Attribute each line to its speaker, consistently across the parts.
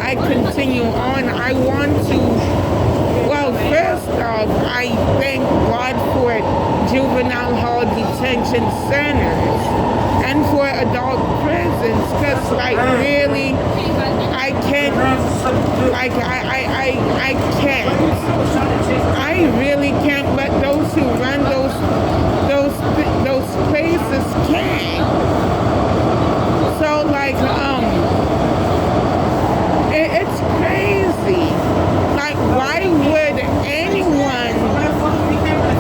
Speaker 1: I continue on, I want to, well, first off, I thank God for juvenile hall detention centers and for adult prisons, because, like, really, I can't, like, I can't. I really can't, but those who run those places can. So, like, it's crazy. Like, why would anyone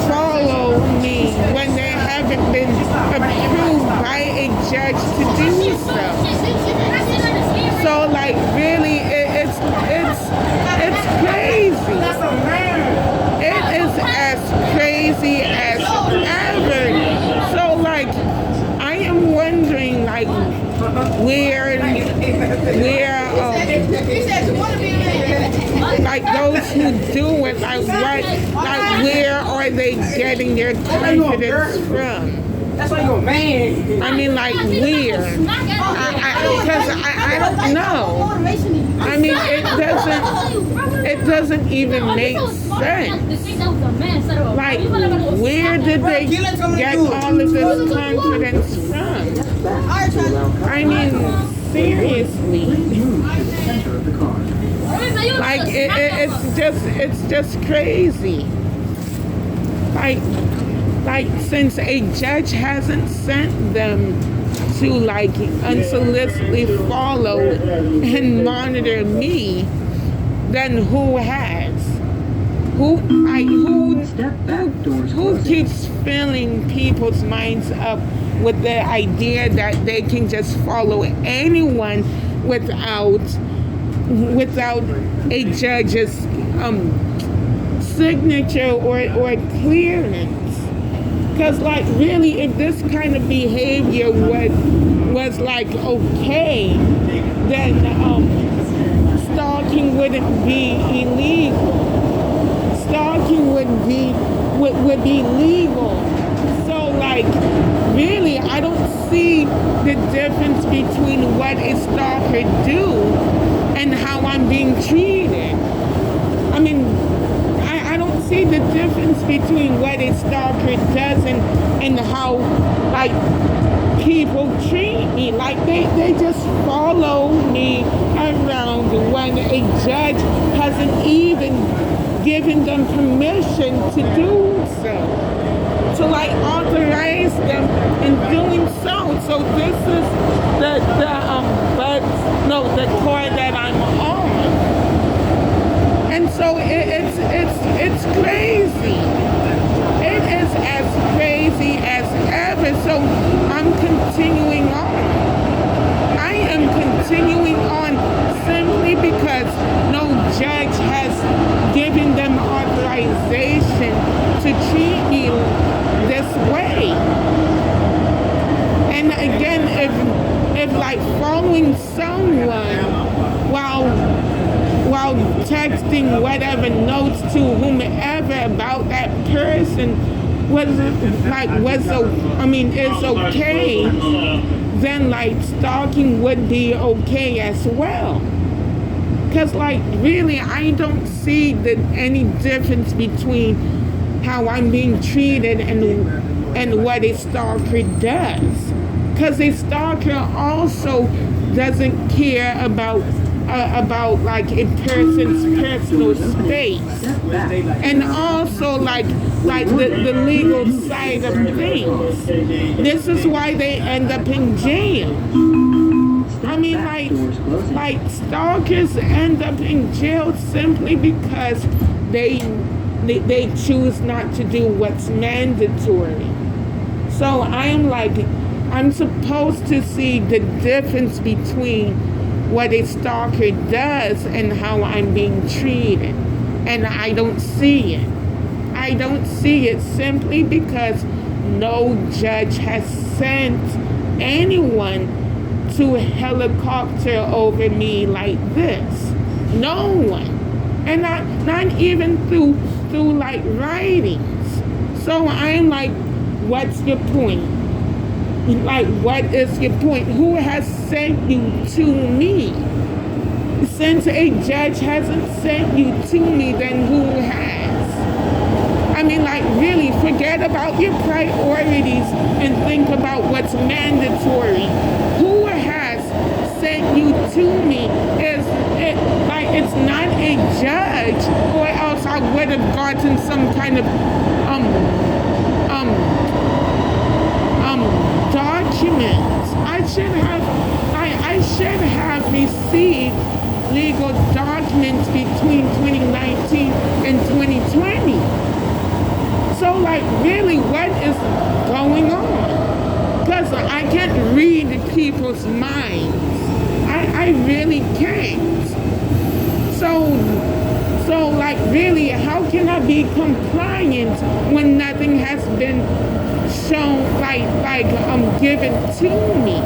Speaker 1: follow me when they haven't been approved by a judge to do so? So, like, really, it's crazy. It is as crazy as ever. So, like, I am wondering, like, like those who do it, like where are they getting their confidence from?
Speaker 2: That's why you're a man.
Speaker 1: I mean, like, where? Because I don't know. I mean, it doesn't even make sense. Like, where did they get all of this confidence from? I mean, seriously. Like, it's just crazy. Like, since a judge hasn't sent them to, like, unsolicitedly follow and monitor me, then who has? Who keeps filling people's minds up with the idea that they can just follow anyone without a judge's signature or clearance? Because, like, really, if this kind of behavior was like, okay, then stalking wouldn't be illegal. Stalking would be legal. So, like, really, I don't see the difference between what a stalker do and how I'm being treated. I mean, I don't see the difference between what a stalker does and how, like, people treat me. Like, they just follow me around when a judge hasn't even given them permission to do so, to, like, authorize them in doing so. So this is the court that I'm on. And so it's crazy. It is as crazy as ever. So I'm continuing on. I am continuing on simply because no judge has given them authorization to treat me this way. And again, if like following someone while texting whatever notes to whomever about that person is okay, then, like, stalking would be okay as well. Because, like, really, I don't see any difference between how I'm being treated and what a stalker does. Because a stalker also doesn't care about like a person's personal space, and also like the legal side of things. This is why they end up in jail. I mean, like stalkers end up in jail simply because they choose not to do what's mandatory. So I'm supposed to see the difference between what a stalker does and how I'm being treated. And I don't see it. I don't see it simply because no judge has sent anyone to helicopter over me like this. No one. And not even through like writings. So I'm like, what's your point? Like, what is your point? Who has sent you to me? Since a judge hasn't sent you to me, then who has? I mean, like, really, forget about your priorities and think about what's mandatory. Who has sent you to me? Is it like it's not a judge, or else I would have gotten some kind of documents. I should have received legal documents between 2019 and 2020. So, like, really, what is going on? Because I can't read people's minds. I really can't. So, like, really, how can I be compliant when nothing has been shown, given to me?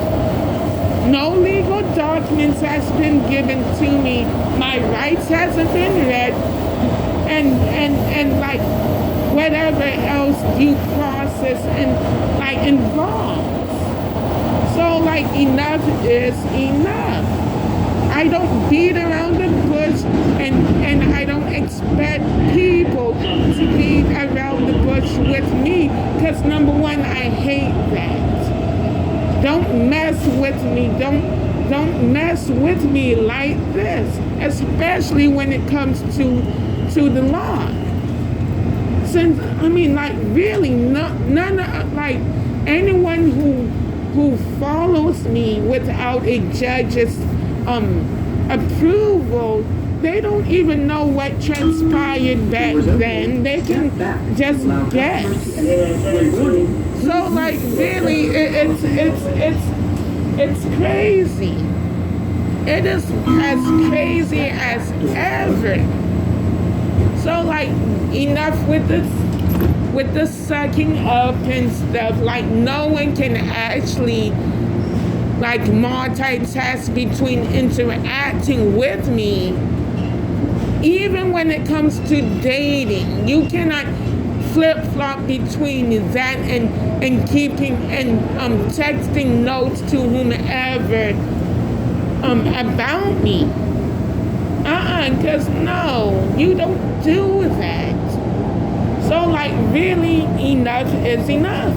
Speaker 1: No legal documents has been given to me. My rights hasn't been read, and like whatever else due process involves. So, like, enough is enough. I don't beat around the bush, and I don't expect people to beat around the bush with me, because number one, I hate that. Don't mess with me. Don't mess with me like this, especially when it comes to the law. Since, I mean, like, really, none of, like, anyone who follows me without a judge's approval, they don't even know what transpired back then. They can just guess. So, like, really, it's crazy. It is as crazy as ever. So, like, enough with the sucking up and stuff. Like, no one can actually, like, multitask between interacting with me. Even when it comes to dating, you cannot flip-flop between that and keeping and texting notes to whomever about me. Because no, you don't do that. So, like, really, enough is enough.